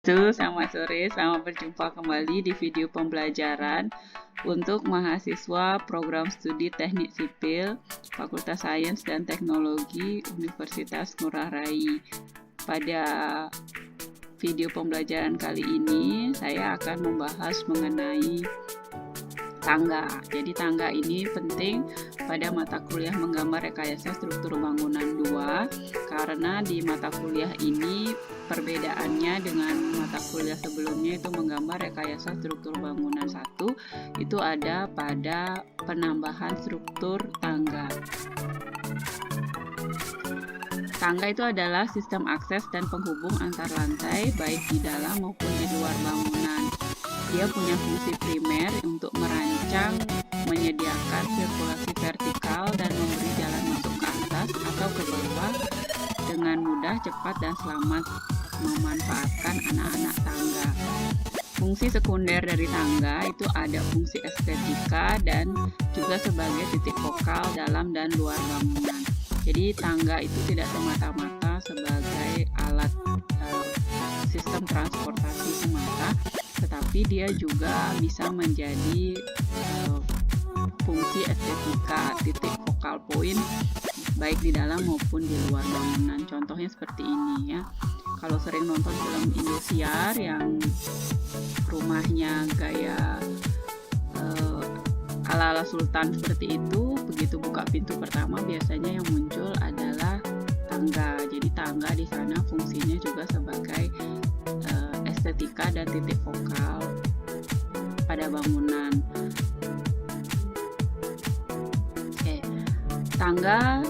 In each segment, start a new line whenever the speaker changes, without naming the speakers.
Selamat sore, selamat berjumpa kembali di video pembelajaran untuk mahasiswa program studi Teknik Sipil Fakultas Sains dan Teknologi Universitas Ngurah Rai. Pada video pembelajaran kali ini, saya akan membahas mengenai tangga. Jadi tangga ini penting pada mata kuliah menggambar rekayasa struktur bangunan 2 karena di mata kuliah ini perbedaannya dengan mata kuliah sebelumnya itu menggambar rekayasa struktur bangunan 1 itu ada pada penambahan struktur tangga. Tangga itu adalah sistem akses dan penghubung antar lantai baik di dalam maupun di luar bangunan. Dia punya fungsi primer untuk merancang, menyediakan sirkulasi vertikal dan memberi jalan masuk ke atas atau ke bawah dengan mudah, cepat, dan selamat memanfaatkan anak-anak tangga. Fungsi sekunder dari tangga itu ada fungsi estetika dan juga sebagai titik fokal dalam dan luar bangunan. Jadi tangga itu tidak semata-mata sebagai alat sistem transportasi semata, tetapi dia juga bisa menjadi fungsi estetika, titik focal point baik di dalam maupun di luar bangunan. Contohnya seperti ini ya. Kalau sering nonton film Indosiar yang rumahnya gaya ala-ala sultan seperti itu, begitu buka pintu pertama biasanya yang muncul adalah tangga. Jadi tangga di sana fungsinya juga sebagai estetika dan titik fokal pada bangunan. Tangga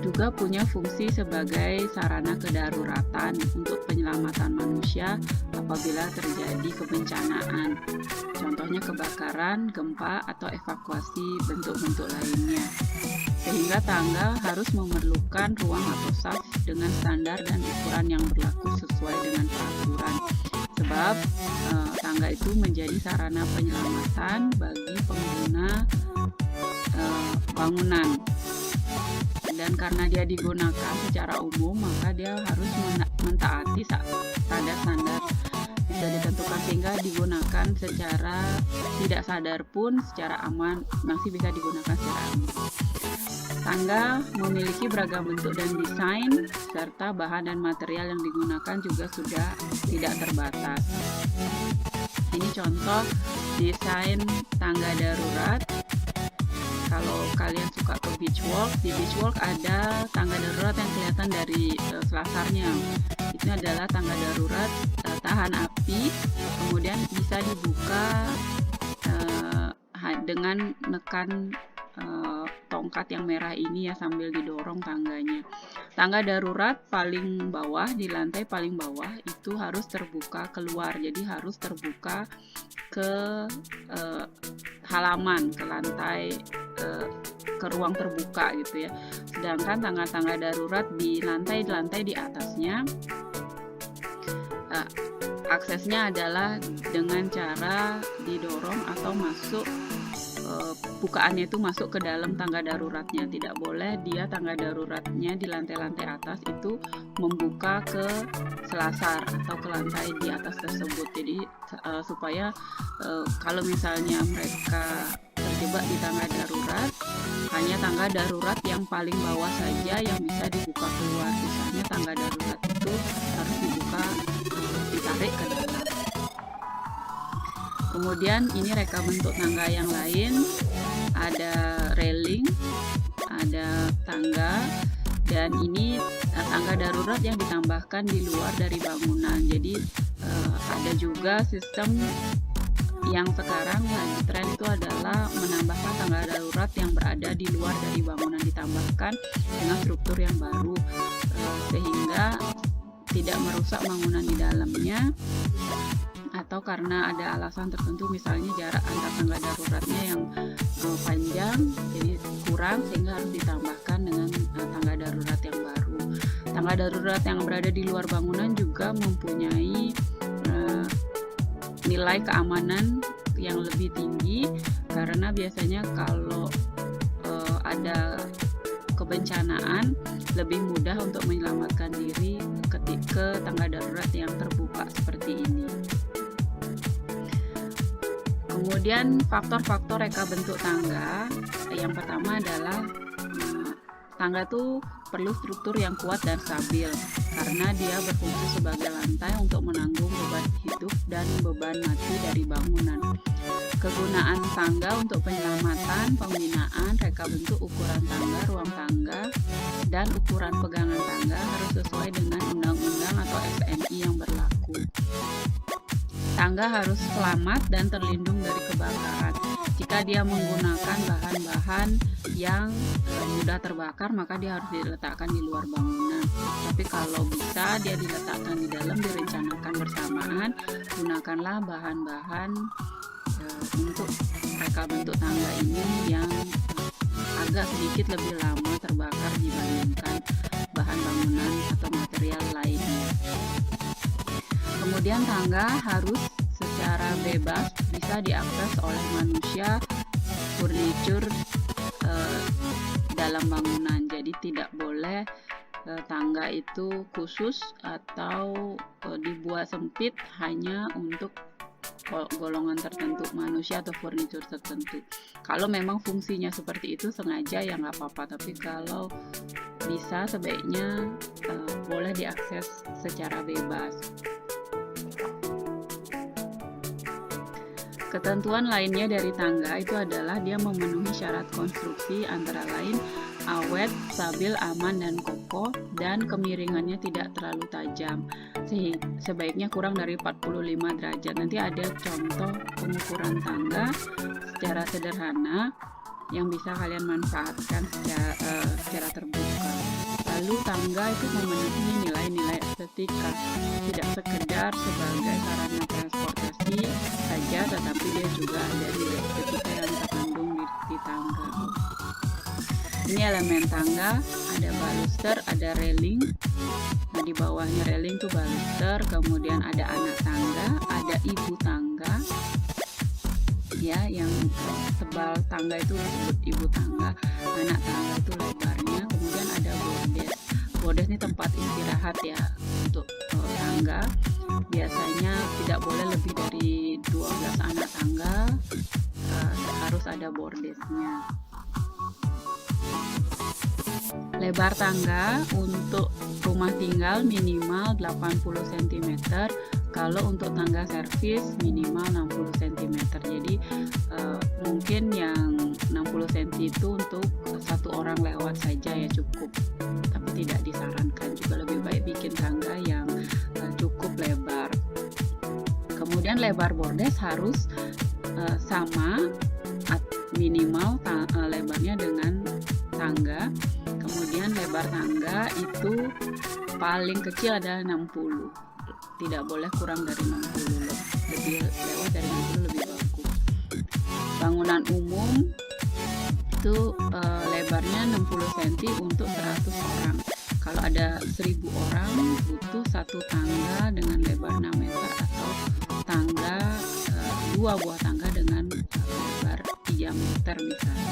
juga punya fungsi sebagai sarana kedaruratan untuk penyelamatan manusia apabila terjadi kebencanaan. Contohnya kebakaran, gempa, atau evakuasi bentuk-bentuk lainnya. Sehingga tangga harus memerlukan ruang atau saf dengan standar dan ukuran yang berlaku sesuai dengan peraturan. Sebab tangga itu menjadi sarana penyelamatan bagi pengguna bangunan. Dan karena dia digunakan secara umum, maka dia harus mentaati standar-standar bisa ditentukan sehingga digunakan secara tidak sadar pun secara aman, masih bisa digunakan secara aman. Tangga memiliki beragam bentuk dan desain, serta bahan dan material yang digunakan juga sudah tidak terbatas. Ini contoh desain tangga darurat. Kalau kalian suka ke beach walk, di beach walk ada tangga darurat yang kelihatan dari selasarnya. Itu adalah tangga darurat tahan api, kemudian bisa dibuka dengan menekan tongkat yang merah ini ya sambil didorong tangganya. Tangga darurat paling bawah, di lantai paling bawah itu harus terbuka keluar, jadi harus terbuka ke halaman, ke lantai, ke ruang terbuka gitu ya. Sedangkan tangga-tangga darurat di lantai di atasnya aksesnya adalah dengan cara didorong atau masuk, bukaannya itu masuk ke dalam tangga daruratnya. Tidak boleh dia tangga daruratnya di lantai-lantai atas itu membuka ke selasar atau ke lantai di atas tersebut. Jadi supaya kalau misalnya mereka terjebak di tangga darurat, hanya tangga darurat yang paling bawah saja yang bisa dibuka keluar. Misalnya tangga darurat itu harus dibuka, ditarik ke dalam. Kemudian ini reka bentuk tangga yang lain, ada railing, ada tangga, dan ini tangga darurat yang ditambahkan di luar dari bangunan. Jadi ada juga sistem yang sekarang lagi tren itu adalah menambahkan tangga darurat yang berada di luar dari bangunan, ditambahkan dengan struktur yang baru sehingga tidak merusak bangunan di dalamnya, atau karena ada alasan tertentu misalnya jarak antar tangga daruratnya yang panjang jadi kurang sehingga harus ditambahkan dengan tangga darurat yang baru. Tangga darurat yang berada di luar bangunan juga mempunyai nilai keamanan yang lebih tinggi karena biasanya kalau ada kebencanaan lebih mudah untuk menyelamatkan diri ketika tangga darurat yang terbuka seperti ini. Kemudian faktor-faktor reka bentuk tangga, yang pertama adalah tangga tuh perlu struktur yang kuat dan stabil karena dia berfungsi sebagai lantai untuk menanggung beban hidup dan beban mati dari bangunan. Kegunaan tangga untuk penyelamatan, pembinaan, reka bentuk ukuran tangga, ruang tangga, dan ukuran pegangan tangga harus sesuai dengan undang-undang atau SNI yang berlaku. Tangga harus selamat dan terlindung dari kebakaran. Jika dia menggunakan bahan-bahan yang mudah terbakar, maka dia harus diletakkan di luar bangunan. Tapi kalau bisa dia diletakkan di dalam, direncanakan bersamaan, gunakanlah bahan-bahan untuk reka bentuk tangga ini yang agak sedikit lebih lama terbakar dibandingkan bahan bangunan atau material lainnya. Kemudian tangga harus secara bebas bisa diakses oleh manusia, furniture dalam bangunan. Jadi tidak boleh tangga itu khusus atau dibuat sempit hanya untuk golongan tertentu, manusia atau furniture tertentu. Kalau memang fungsinya seperti itu sengaja ya nggak apa-apa, tapi kalau bisa sebaiknya boleh diakses secara bebas. Ketentuan lainnya dari tangga itu adalah dia memenuhi syarat konstruksi antara lain awet, stabil, aman, dan kokoh, dan kemiringannya tidak terlalu tajam. Sebaiknya kurang dari 45 derajat. Nanti ada contoh pengukuran tangga secara sederhana yang bisa kalian manfaatkan secara terbuka. Lalu tangga itu memenuhi nilai-nilai estetika, tidak sekedar sebagai sarana transportasi saja, tetapi dia juga ada nilai estetika yang terkandung di tangga. Ini elemen tangga, ada baluster, ada railing. Nah, di bawahnya railing tuh baluster, kemudian ada anak tangga, ada ibu tangga. Ya, yang tebal tangga itu disebut ibu tangga, anak tangga itu lebarnya, kemudian ada bordes. Bordes ini tempat istirahat ya untuk tangga. Biasanya tidak boleh lebih dari 12 anak tangga, harus ada bordesnya. Lebar tangga untuk rumah tinggal minimal 80 cm, kalau untuk tangga servis minimal 60 cm. Jadi mungkin yang 60 cm itu untuk satu orang lewat saja ya cukup, tapi tidak disarankan. Juga lebih baik bikin tangga yang cukup lebar. Kemudian lebar bordes harus sama minimal lebarnya dengan tangga. Kemudian lebar tangga itu paling kecil adalah 60, tidak boleh kurang dari 60, lebih lewat dari 60 lebih bagus. Bangunan umum itu lebarnya 60 cm untuk 100 orang. Kalau ada 1000 orang butuh satu tangga dengan lebar 6 meter atau tangga 2 buah tangga dengan lebar 3 meter misalnya.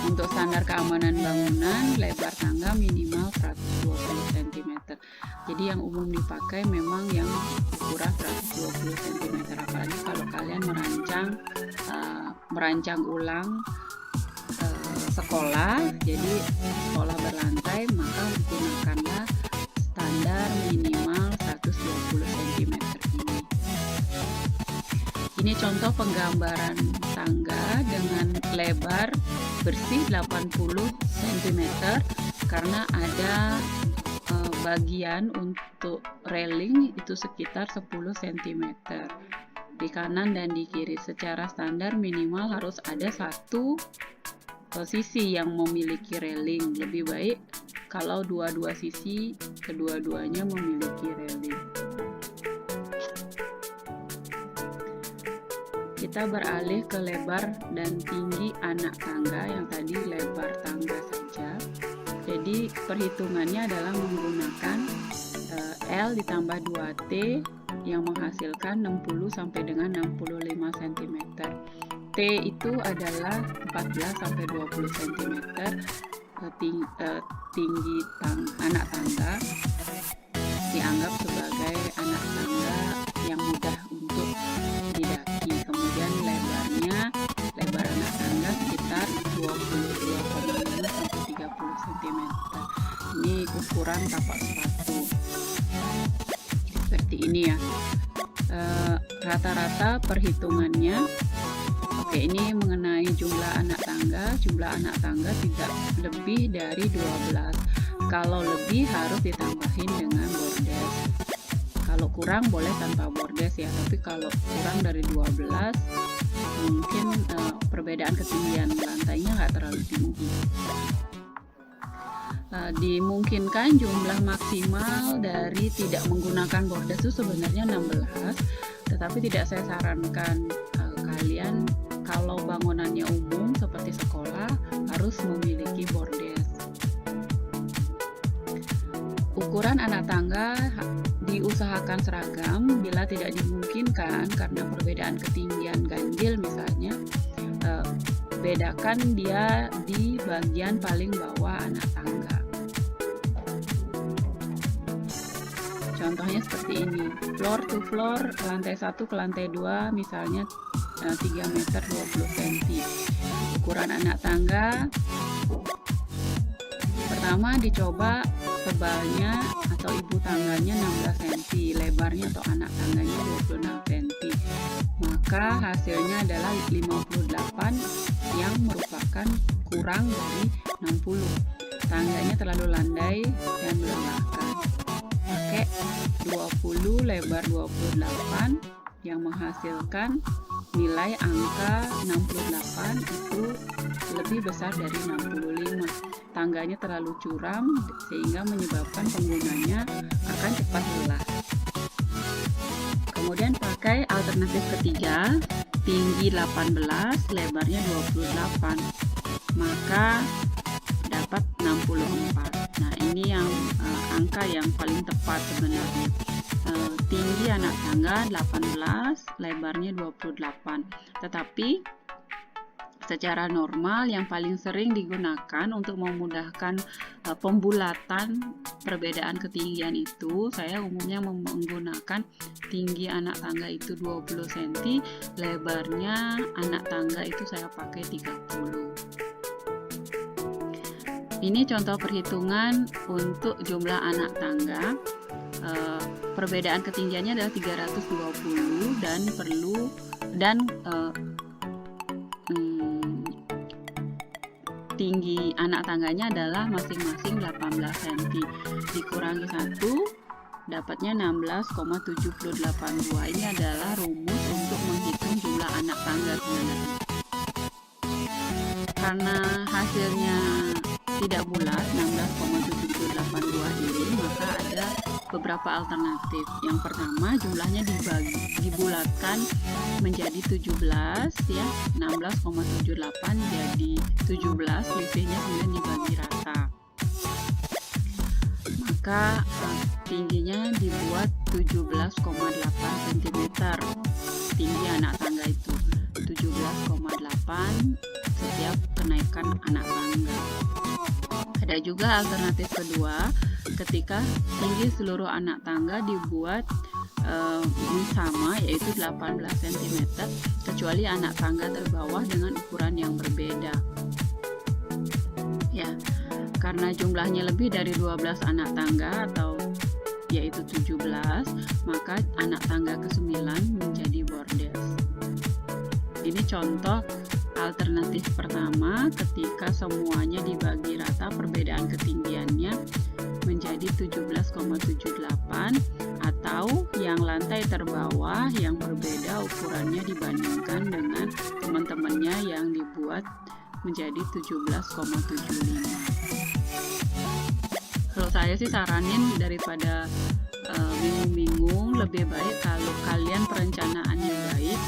Untuk standar keamanan bangunan, lebar tangga minimal 120 cm. Jadi yang umum dipakai memang yang ukuran 120 cm. Apalagi kalau kalian merancang ulang sekolah, jadi sekolah berlantai, maka gunakanlah standar minimal 120 cm ini. Ini contoh penggambaran tangga dengan lebar bersih 80 cm karena ada bagian untuk railing itu sekitar 10 cm di kanan dan di kiri. Secara standar minimal harus ada satu sisi yang memiliki railing. Lebih baik kalau dua-dua sisi kedua-duanya memiliki railing. Kita beralih ke lebar dan tinggi anak tangga. Yang tadi lebar tangga saja. Jadi perhitungannya adalah menggunakan L ditambah 2T yang menghasilkan 60 sampai dengan 65 cm. T itu adalah 14 sampai 20 cm. tinggi anak tangga dianggap sebagai anak tangga yang mudah untuk didaki. Kemudian lebar anak tangga sekitar 22,5 sampai 30 cm. Ini ukuran tapak sepatu. Seperti ini ya. Rata-rata perhitungannya. Oke, ini mengenai jumlah anak tangga. Jumlah anak tangga tidak lebih dari 12. Kalau lebih harus ditambahin dengan bordes. Kalau kurang boleh tanpa bordes ya, tapi kalau kurang dari 12 mungkin perbedaan ketinggian lantainya nggak terlalu tinggi. Dimungkinkan jumlah maksimal dari tidak menggunakan bordes itu sebenarnya 16, tetapi tidak saya sarankan kalian kalau bangunannya umum seperti sekolah harus memiliki bordes. Ukuran anak tangga diusahakan seragam. Bila tidak dimungkinkan karena perbedaan ketinggian ganjil misalnya, bedakan dia di bagian paling bawah anak tangga. Contohnya seperti ini, floor to floor, lantai 1 ke lantai 2 misalnya 3 meter 20 cm. Ukuran anak tangga pertama dicoba tebalnya atau ibu tangganya 16 cm, lebarnya atau anak tangganya 26 cm. Maka hasilnya adalah 58 yang merupakan kurang dari 60. Tangganya terlalu landai dan melelahkan. Pakai 20 lebar 28 yang menghasilkan nilai angka 68 itu lebih besar dari 65. Tangganya terlalu curam sehingga menyebabkan penggunanya akan cepat lelah. Kemudian pakai alternatif ketiga, tinggi 18, lebarnya 28, maka dapat 64. Nah, ini yang angka yang paling tepat sebenarnya. Tinggi anak tangga 18, lebarnya 28. Tetapi secara normal yang paling sering digunakan untuk memudahkan pembulatan perbedaan ketinggian itu, saya umumnya menggunakan tinggi anak tangga itu 20 cm, lebarnya anak tangga itu saya pakai 30. Ini contoh perhitungan untuk jumlah anak tangga. Perbedaan ketinggiannya adalah 320 dan tinggi anak tangganya adalah masing-masing 18 cm. Dikurangi 1 dapatnya 16,782. Ini adalah rumus untuk menghitung jumlah anak tangga sebenarnya. Karena hasilnya tidak bulat 16,782 ini, maka ada beberapa alternatif. Yang pertama, jumlahnya dibulatkan menjadi 17 ya, 16,78 jadi 17, selisihnya kemudian dibagi rata. Maka tingginya dibuat 17,8 cm. Tinggi anak tangga itu 17,8 setiap kenaikan anak tangga. Ada juga alternatif kedua, ketika tinggi seluruh anak tangga dibuat sama, yaitu 18 cm, kecuali anak tangga terbawah dengan ukuran yang berbeda. Ya, karena jumlahnya lebih dari 12 anak tangga atau yaitu 17, maka anak tangga ke-9 menjadi bordes. Ini contoh alternatif pertama, ketika semuanya dibagi rata perbedaan ketinggiannya menjadi 17,78, atau yang lantai terbawah yang berbeda ukurannya dibandingkan dengan teman-temannya yang dibuat menjadi 17,75. Kalau saya sih saranin daripada bingung-bingung, lebih baik kalau kalian perencanaannya baik,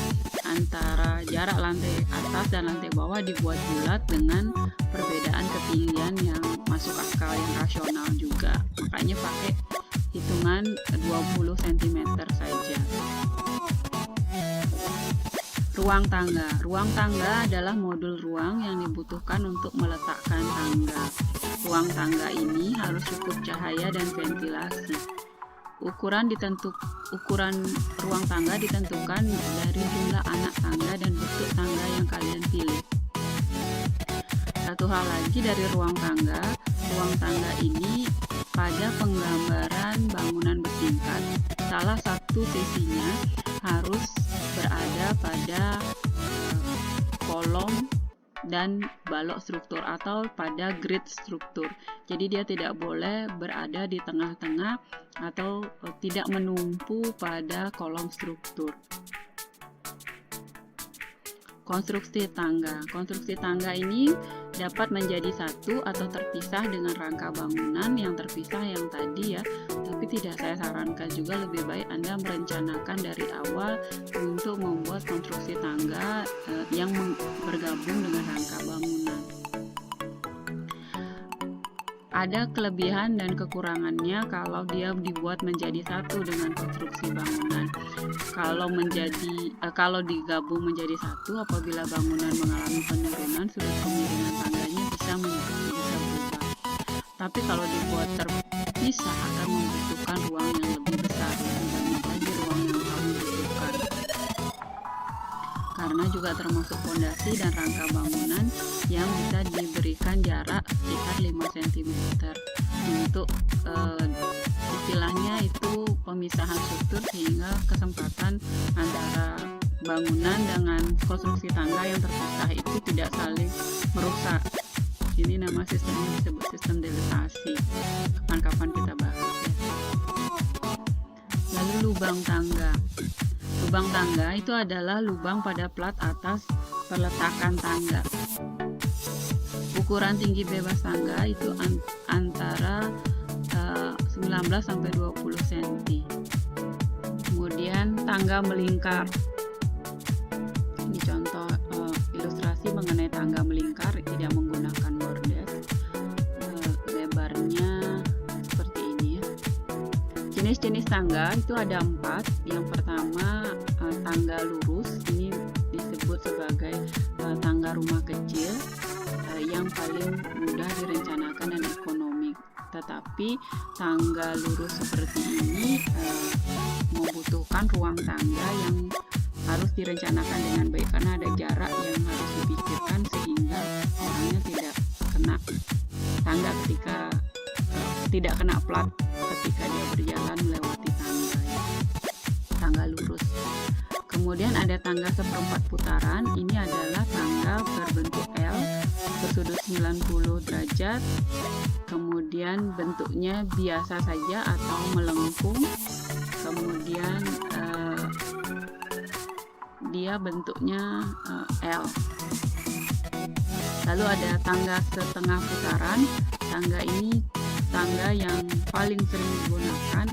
antara jarak lantai atas dan lantai bawah dibuat bulat dengan perbedaan ketinggian yang masuk akal, yang rasional juga. Makanya pakai hitungan 20 cm saja. Ruang tangga. Ruang tangga adalah modul ruang yang dibutuhkan untuk meletakkan tangga. ruang tangga ini harus cukup cahaya dan ventilasi. Ukuran ruang tangga ditentukan dari jumlah anak tangga dan bentuk tangga yang kalian pilih. Satu hal lagi dari ruang tangga ini pada penggambaran bangunan bertingkat, salah satu sisinya harus berada pada kolom dan balok struktur atau pada grid struktur. Jadi dia tidak boleh berada di tengah-tengah atau tidak menumpu pada kolom struktur. Konstruksi tangga ini dapat menjadi satu atau terpisah dengan rangka bangunan yang terpisah yang tadi ya, tapi tidak saya sarankan, juga lebih baik Anda merencanakan dari awal untuk membuat konstruksi tangga yang bergabung dengan rangka bangunan. Ada kelebihan dan kekurangannya kalau dia dibuat menjadi satu dengan konstruksi bangunan. Kalau digabung menjadi satu, apabila bangunan mengalami penurunan, sudut kemiringan tangganya bisa berubah. Tapi kalau dibuat terpisah akan membutuhkan ruang yang lebih besar, lebih banyak lagi ruang yang kamu butuhkan. Karena juga termasuk fondasi dan rangka bangunan yang bisa diberikan jarak sekitar 5 cm untuk istilahnya itu pemisahan struktur, sehingga kesempatan antara bangunan dengan konstruksi tangga yang terpisah itu tidak saling merusak. Ini nama sistemnya disebut sistem dilatasi. Kapan-kapan kita bahas ya. Lalu lubang tangga. Lubang tangga itu adalah lubang pada plat atas peletakan tangga. Ukuran tinggi bebas tangga itu antara 19 sampai 20 cm. Kemudian tangga melingkar. Ini contoh ilustrasi mengenai tangga melingkar tidak menggunakan bordes. Lebarnya seperti ini ya. Jenis-jenis tangga itu ada 4. Yang pertama tangga lurus, ini disebut sebagai tangga rumah kecil yang paling mudah direncanakan dan ekonomi. Tetapi tangga lurus seperti ini membutuhkan ruang tangga yang harus direncanakan dengan baik, karena ada jarak yang harus dipikirkan sehingga orangnya tidak kena tangga ketika tidak kena plat ketika dia berjalan melewati tangga lurus. Kemudian ada tangga seperempat putaran. Ini adalah tangga berbentuk L bersudut 90 derajat. Kemudian bentuknya biasa saja atau melengkung. Kemudian dia bentuknya L. Lalu ada tangga setengah putaran. Tangga ini tangga yang paling sering digunakan,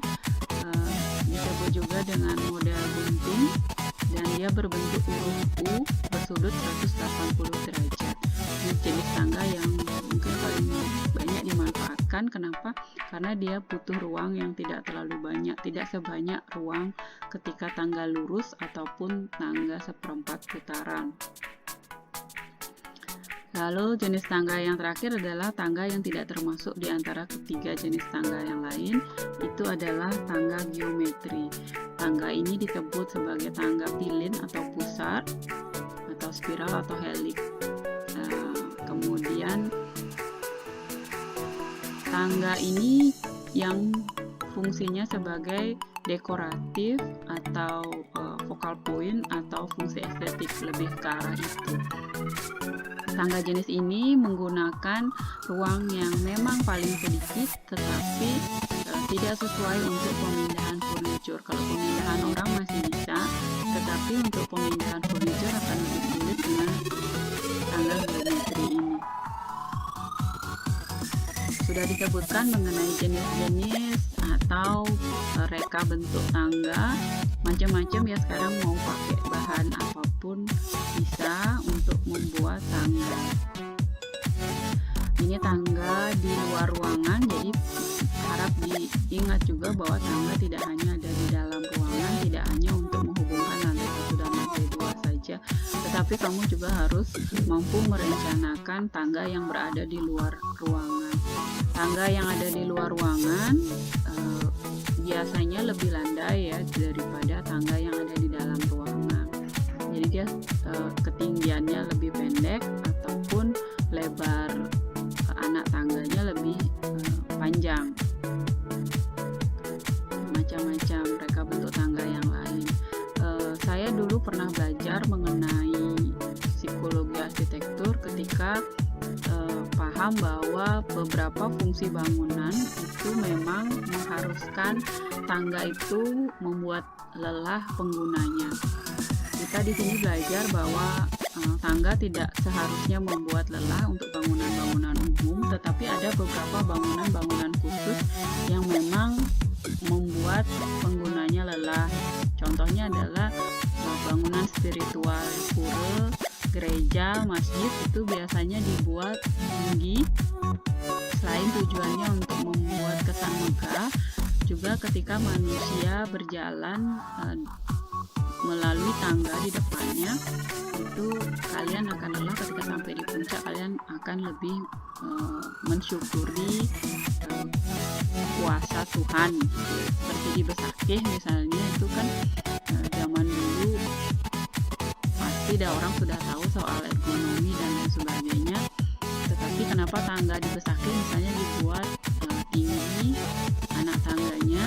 disebut juga dengan model gunting, dan dia berbentuk huruf U bersudut 180 derajat. Ini jenis tangga yang mungkin paling banyak dimanfaatkan. Kenapa? Karena dia butuh ruang yang tidak terlalu banyak, tidak sebanyak ruang ketika tangga lurus ataupun tangga seperempat putaran. Lalu jenis tangga yang terakhir adalah tangga yang tidak termasuk di antara ketiga jenis tangga yang lain, itu adalah tangga geometri. Tangga ini disebut sebagai tangga pilin atau pusar, atau spiral atau helix. Kemudian tangga ini yang fungsinya sebagai dekoratif atau focal point atau fungsi estetik, lebih ke arah itu. Tangga jenis ini menggunakan ruang yang memang paling sedikit, tetapi tidak sesuai untuk pemindahan furnitur. Kalau pemindahan orang masih bisa, tetapi untuk pemindahan furnitur akan lebih sulit dengan tangga geometri ini. Sudah disebutkan mengenai jenis-jenis atau reka bentuk tangga, macam-macam ya. Sekarang mau pakai bahan apapun bisa untuk membuat tangga. Ini tangga di luar ruangan, jadi harap diingat juga bahwa tangga tidak hanya ada di dalam ruangan, tidak hanya untuk menghubungkan lantai 1 dan lantai 2 saja, tetapi kamu juga harus mampu merencanakan tangga yang berada di luar ruangan. tangga yang ada di luar ruangan biasanya lebih landai ya daripada tangga yang ada di dalam ruangan. Jadi dia ketinggiannya lebih pendek ataupun lebar anak tangganya lebih panjang. Macam-macam reka bentuk tangga yang lain. Saya dulu pernah belajar mengenai psikologi arsitektur ketika paham bahwa beberapa fungsi bangunan itu memang mengharuskan tangga itu membuat lelah penggunanya. Kita di sini belajar bahwa tangga tidak seharusnya membuat lelah untuk bangunan-bangunan umum, tetapi ada beberapa bangunan-bangunan khusus yang memang membuat penggunanya lelah. Contohnya adalah bangunan spiritual, pura, gereja, masjid itu biasanya dibuat tinggi. Selain tujuannya untuk membuat kesan megah, juga ketika manusia berjalan melalui tangga di depannya, itu kalian akan lelah ketika sampai di puncak. Kalian akan lebih mensyukuri kuasa Tuhan, seperti di Besakih misalnya, itu kan zaman dulu pasti orang sudah tahu soal ergonomi dan lain sebagainya, tetapi kenapa tangga di Besakih misalnya dibuat tinggi, anak tangganya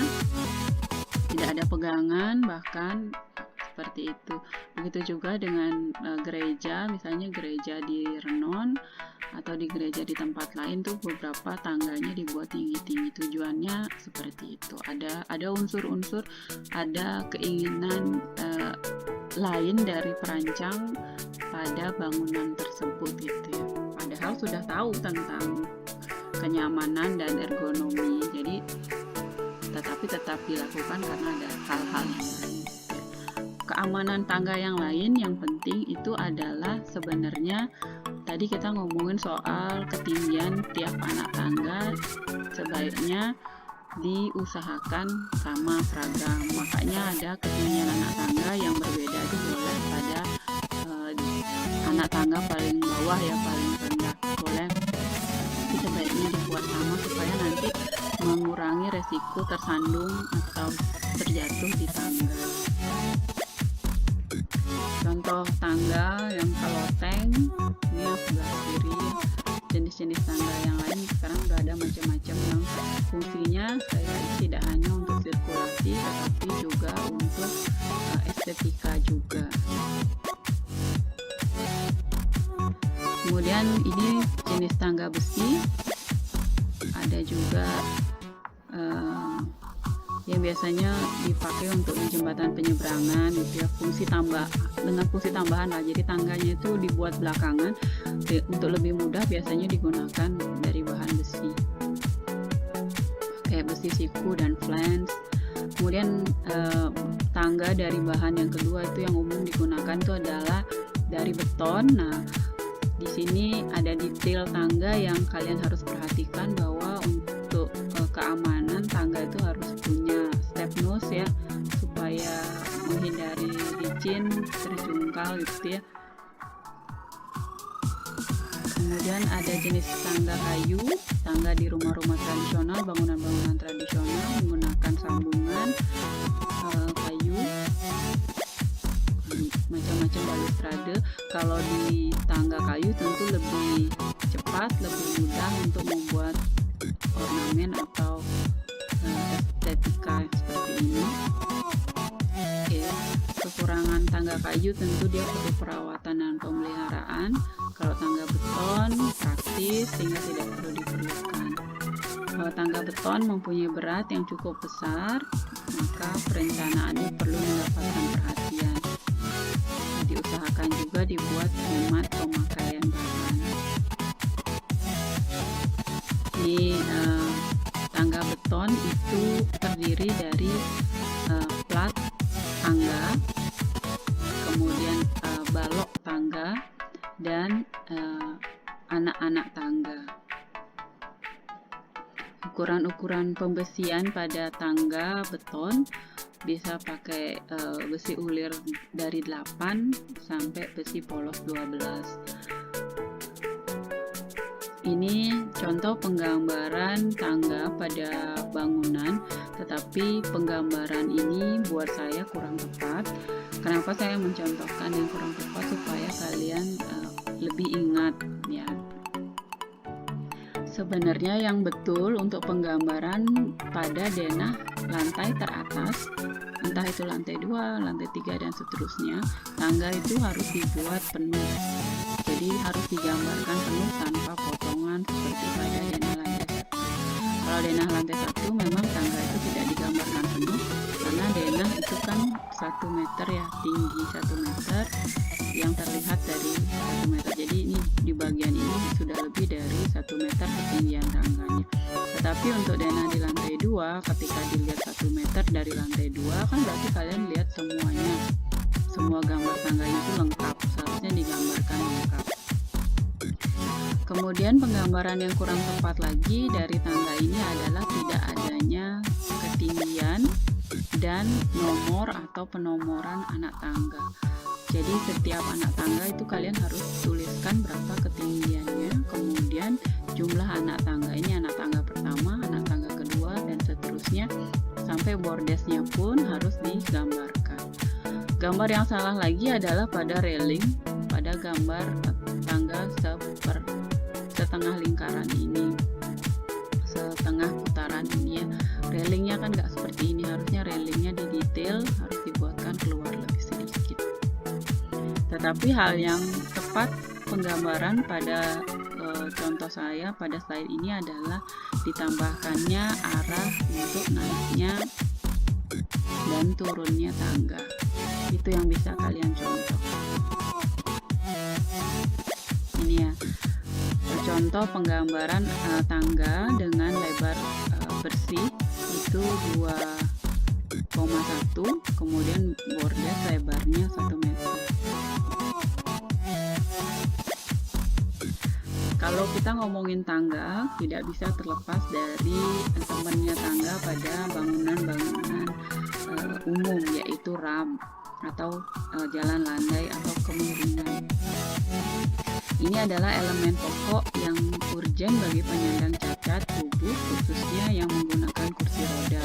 tidak ada pegangan, bahkan seperti itu. Begitu juga dengan gereja, misalnya gereja di Renon atau di gereja di tempat lain tuh beberapa tangganya dibuat tinggi-tinggi. Tujuannya seperti itu. Ada unsur-unsur, ada keinginan lain dari perancang pada bangunan tersebut gitu ya. Padahal sudah tahu tentang kenyamanan dan ergonomi. Jadi tetapi tetap dilakukan karena ada hal-hal yang lain. Keamanan tangga yang lain yang penting itu adalah sebenarnya tadi kita ngomongin soal ketinggian tiap anak tangga sebaiknya diusahakan sama seragam. Makanya ada ketinggian anak tangga yang berbeda itu boleh pada anak tangga paling bawah ya, paling rendah boleh, tapi sebaiknya dibuat sama supaya nanti mengurangi resiko tersandung atau terjatuh di tangga. Contoh tangga yang keloteng ini yang sebelah kiri. Jenis-jenis tangga yang lain sekarang udah ada macam-macam yang fungsinya saya tidak hanya untuk sirkulasi tetapi juga untuk estetika juga. Kemudian ini jenis tangga besi, ada juga yang biasanya dipakai untuk jembatan penyeberangan gitu ya, fungsi tambah dengan fungsi tambahan lah. Jadi tangganya itu dibuat belakangan untuk lebih mudah, biasanya digunakan dari bahan besi kayak besi siku dan flange. Kemudian tangga dari bahan yang kedua itu yang umum digunakan itu adalah dari beton. Nah, di sini ada detail tangga yang kalian harus perhatikan bahwa untuk keamanan tangga itu harus punya step nose ya, supaya menghindari licin, terjungkal gitu ya. Kemudian ada jenis tangga kayu, tangga di rumah-rumah tradisional, bangunan-bangunan tradisional menggunakan sambungan kayu, macam-macam balustrade. Kalau di tangga kayu tentu lebih cepat, lebih mudah untuk membuat ornamen atau estetika seperti ini. Oke, kekurangan tangga kayu tentu dia perlu perawatan dan pemeliharaan. Kalau tangga beton praktis sehingga tidak perlu diperlukan. Kalau tangga beton mempunyai berat yang cukup besar, maka perencanaannya perlu mendapatkan perhatian. Diusahakan juga dibuat hemat pemakaian bahan. Ini tangga beton itu terdiri dari plat tangga, kemudian balok tangga, dan anak-anak tangga. Ukuran-ukuran pembesian pada tangga beton bisa pakai besi ulir dari 8 sampai besi polos 12. Ini contoh penggambaran tangga pada bangunan, tetapi penggambaran ini buat saya kurang tepat. Kenapa saya mencontohkan yang kurang tepat? Supaya kalian lebih ingat ya. Sebenarnya yang betul untuk penggambaran pada denah lantai teratas, entah itu lantai 2, lantai 3 dan seterusnya, tangga itu harus dibuat penuh. Jadi harus digambarkan penuh tanpa potongan seperti pada denah lantai 1. Kalau denah lantai 1 memang tangga itu tidak digambarkan penuh, karena denah itu kan 1 meter ya, tinggi 1 meter yang terlihat dari 1 meter. Jadi ini di bagian ini sudah lebih dari 1 meter ketinggian tangganya. Tetapi untuk denah di lantai 2, ketika dilihat 1 meter dari lantai 2 kan berarti kalian lihat semuanya, semua gambar tangganya itu lengkap, seharusnya digambarkan lengkap. Kemudian penggambaran yang kurang tepat lagi dari tangga ini adalah tidak adanya ketinggian dan nomor atau penomoran anak tangga. Jadi setiap anak tangga itu kalian harus tuliskan berapa ketinggiannya, kemudian jumlah anak tangga ini, anak tangga pertama, anak tangga kedua, dan seterusnya sampai bordesnya pun harus digambarkan. Gambar yang salah lagi adalah pada railing, pada gambar tangga setengah lingkaran ini, setengah putaran ini ya. Railingnya kan nggak seperti ini, harusnya railingnya didetail, harus dibuatkan keluar lebih sedikit. Tetapi hal yang tepat penggambaran pada contoh saya pada slide ini adalah ditambahkannya arah untuk naiknya dan turunnya tangga. Itu yang bisa kalian contoh. Ini ya, contoh penggambaran tangga dengan lebar bersih itu 2,1, kemudian bordes lebarnya 1 meter. Kalau kita ngomongin tangga, tidak bisa terlepas dari temannya tangga pada bangunan-bangunan umum, yaitu ram atau jalan landai atau kemiringan. Ini adalah elemen pokok yang urgen bagi penyandang cacat tubuh, khususnya yang menggunakan kursi roda.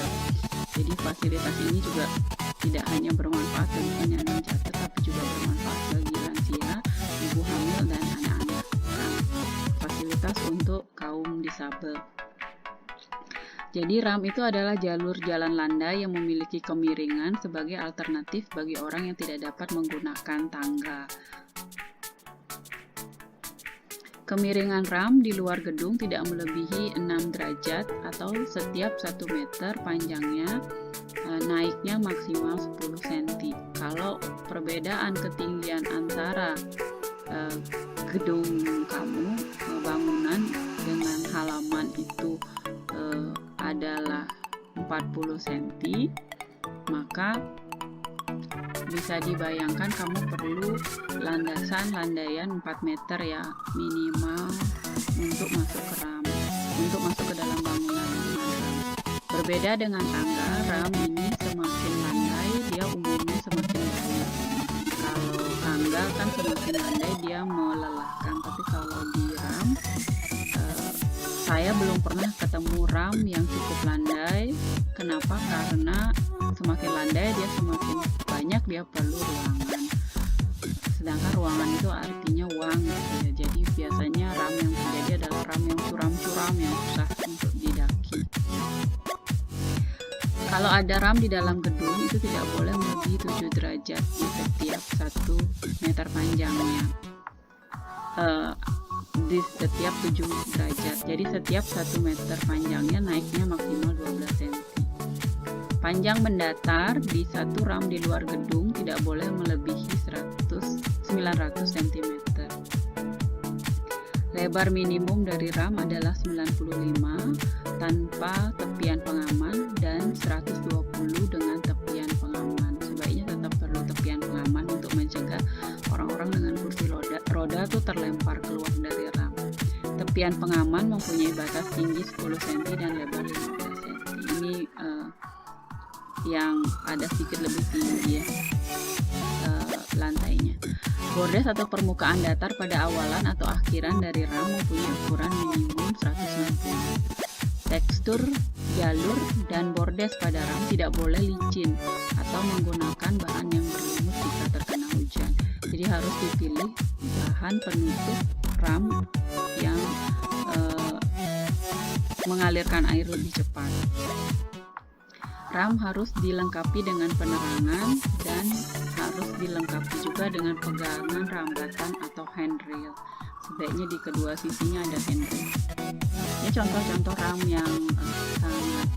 Jadi fasilitas ini juga tidak hanya bermanfaat bagi penyandang cacat, tapi juga bermanfaat bagi lansia, ibu hamil, dan anak-anak. Fasilitas untuk kaum disabel. Jadi ram itu adalah jalur jalan landai yang memiliki kemiringan sebagai alternatif bagi orang yang tidak dapat menggunakan tangga. Kemiringan ram di luar gedung tidak melebihi 6 derajat atau setiap 1 meter panjangnya, naiknya maksimal 10 cm. Kalau perbedaan ketinggian antara gedung kamu, bangunan dengan halaman itu adalah 40 cm, maka bisa dibayangkan kamu perlu landaian 4 meter ya minimal untuk masuk ke ram, untuk masuk ke dalam bangunan. Berbeda dengan tangga, ram ini semakin landai dia umumnya semakin baik. Kalau tangga kan semakin landai dia melelahkan, tapi kalau di ram saya belum pernah ketemu ram yang cukup landai. Kenapa? Karena semakin landai dia semakin banyak dia perlu ruangan. Sedangkan ruangan itu artinya uang gitu ya. Jadi biasanya ram yang terjadi adalah ram yang curam-curam yang susah untuk didaki. Kalau ada ram di dalam gedung itu tidak boleh melebihi 7 derajat di setiap 1 meter panjangnya. Di setiap 7 derajat. Jadi setiap 1 meter panjangnya naiknya maksimal 12 cm. Panjang mendatar di satu ram di luar gedung tidak boleh melebihi 900 cm. Lebar minimum dari ram adalah 95 tanpa tepian pengaman dan 120 dengan tepian pengaman. Sebaiknya tetap perlu tepian pengaman untuk mencegah orang-orang dengan kursi roda tuh terlempar keluar dari ram. Tepian pengaman mempunyai batas tinggi 10 cm dan lebar 15 cm. Ini yang ada sedikit lebih tinggi ya lantainya. Bordes atau permukaan datar pada awalan atau akhiran dari ram mempunyai ukuran minimum 160. Tekstur jalur dan bordes pada ram tidak boleh licin atau menggunakan bahan yang berlumut jika terkena hujan. Jadi harus dipilih bahan penutup ram yang mengalirkan air lebih cepat. Ram harus dilengkapi dengan penerangan dan harus dilengkapi juga dengan pegangan rambatan atau handrail. Sebaiknya di kedua sisinya ada handrail. Ini contoh-contoh ram yang sangat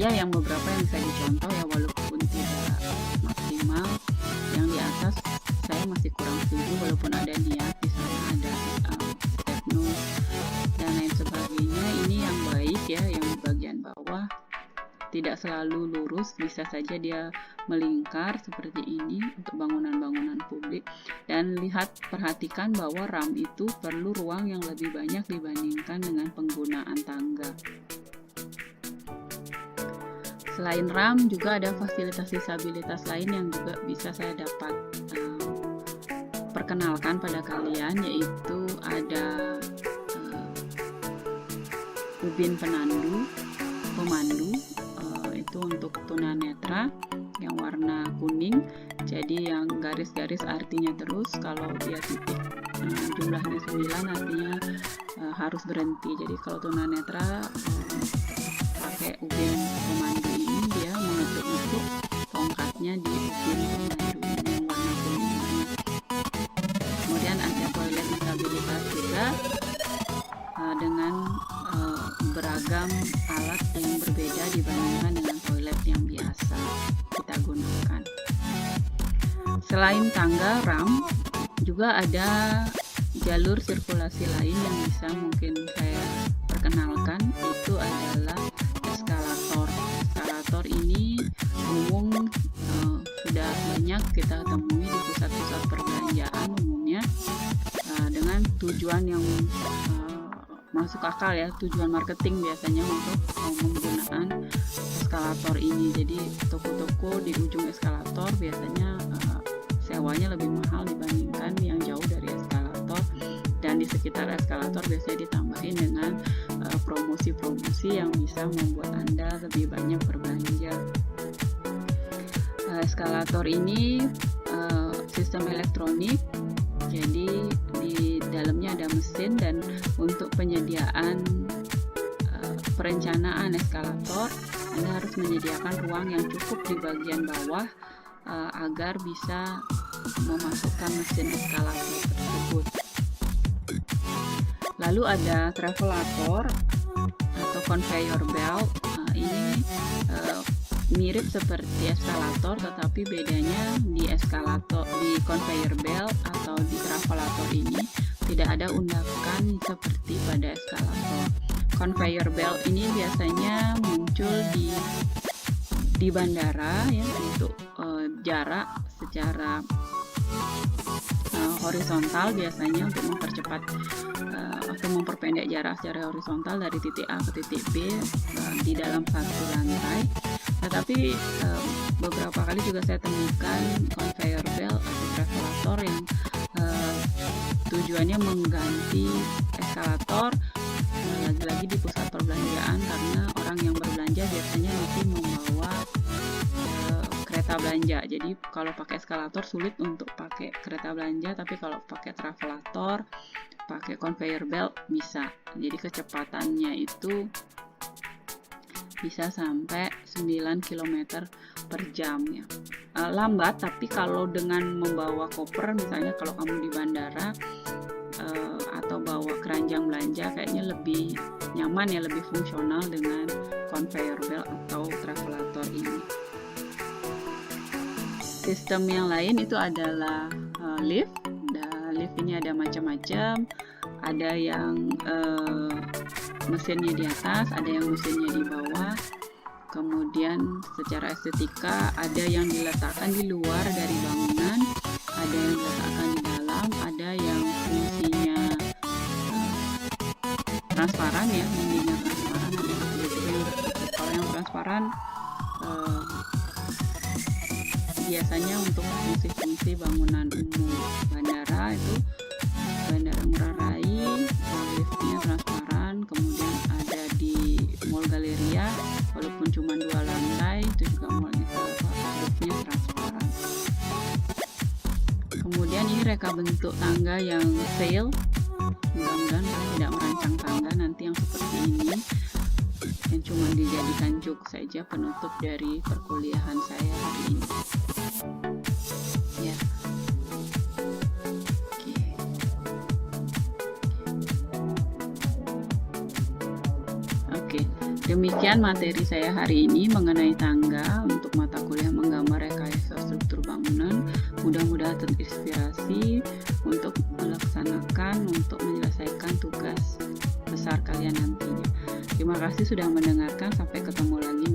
yang beberapa yang bisa dicontoh ya, walaupun tidak maksimal. Yang di atas saya masih kurang setuju, walaupun ada niat di sana ada stepnus dan lain sebagainya. Ini yang baik ya, yang di bagian bawah tidak selalu lurus, bisa saja dia melingkar seperti ini untuk bangunan-bangunan publik. Dan perhatikan bahwa ram itu perlu ruang yang lebih banyak dibandingkan dengan penggunaan tangga. Selain ram juga ada fasilitas disabilitas lain yang juga bisa saya dapat perkenalkan pada kalian, yaitu ada ubin pemandu itu untuk tunanetra yang warna kuning. Jadi yang garis-garis artinya terus, kalau dia titik jumlahnya 9 artinya harus berhenti. Jadi kalau tunanetra pakai ubin pemandu ini, dia mengetuk-ngetuk tongkatnya di ubin pemandu ini yang warna kuning ini. Kemudian ada toilet disabilitas juga dengan beragam alat yang berbeda dibandingkan dengan toilet yang biasa kita gunakan. Selain tangga ram, juga ada jalur sirkulasi lain yang bisa mungkin saya perkenalkan, itu adalah eskalator. Eskalator ini umum sudah banyak kita temui di pusat-pusat perbelanjaan umumnya dengan tujuan yang masuk akal ya, tujuan marketing biasanya untuk menggunakan eskalator ini. Jadi toko-toko di ujung eskalator biasanya sewanya lebih mahal dibandingkan yang jauh dari eskalator, dan di sekitar eskalator biasanya ditambahin dengan promosi-promosi yang bisa membuat Anda lebih banyak berbelanja. Eskalator ini sistem elektronik, jadi di dalamnya ada mesin, dan untuk penyediaan perencanaan eskalator Anda harus menyediakan ruang yang cukup di bagian bawah agar bisa memasukkan mesin eskalator tersebut. Lalu ada travelator atau conveyor belt. Ini mirip seperti eskalator, tetapi bedanya di conveyor belt atau di travelator ini tidak ada undakan seperti pada eskalator. Conveyor belt ini biasanya muncul di bandara ya, untuk jarak secara horizontal, biasanya untuk mempercepat atau memperpendek jarak secara horizontal dari titik A ke titik B di dalam satu lantai. Tetapi beberapa kali juga saya temukan conveyor belt atau travelator yang tujuannya mengganti eskalator, lagi-lagi di pusat perbelanjaan, karena orang yang berbelanja biasanya masih membawa kereta belanja. Jadi kalau pakai eskalator sulit untuk pakai kereta belanja, tapi kalau pakai travelator, pakai conveyor belt bisa. Jadi kecepatannya itu bisa sampai 9 km per jam ya. Lambat, tapi kalau dengan membawa koper, misalnya kalau kamu di bandara atau bawa keranjang belanja, kayaknya lebih nyaman ya, lebih fungsional dengan conveyor belt atau travelator ini. Sistem yang lain itu adalah lift. Lift ini ada macam-macam, ada yang mesinnya di atas, ada yang mesinnya di bawah. Kemudian secara estetika ada yang diletakkan di luar dari bangunan, ada yang diletakkan di dalam, ada yang fungsinya transparan ya, dindingnya transparan, ada yang tertutup. Kalau yang transparan biasanya untuk fungsi-fungsi bangunan umum bandara itu Bandara Ngurah Rai, liftnya transparan, kemudian ada di Mall Galleria, walaupun cuma 2 lantai, itu juga mallnya liftnya transparan. Kemudian ini reka bentuk tangga yang fail, mudah-mudahan kalian tidak merancang tangga nanti yang seperti ini, yang cuma dijadikan juk saja penutup dari perkuliahan saya hari ini. Ya. Oke, demikian materi saya hari ini mengenai tangga untuk mata kuliah menggambar rekayasa struktur bangunan. Mudah-mudahan terinspirasi untuk melaksanakan, untuk menyelesaikan tugas besar kalian nantinya. Terima kasih sudah mendengarkan, sampai ketemu lagi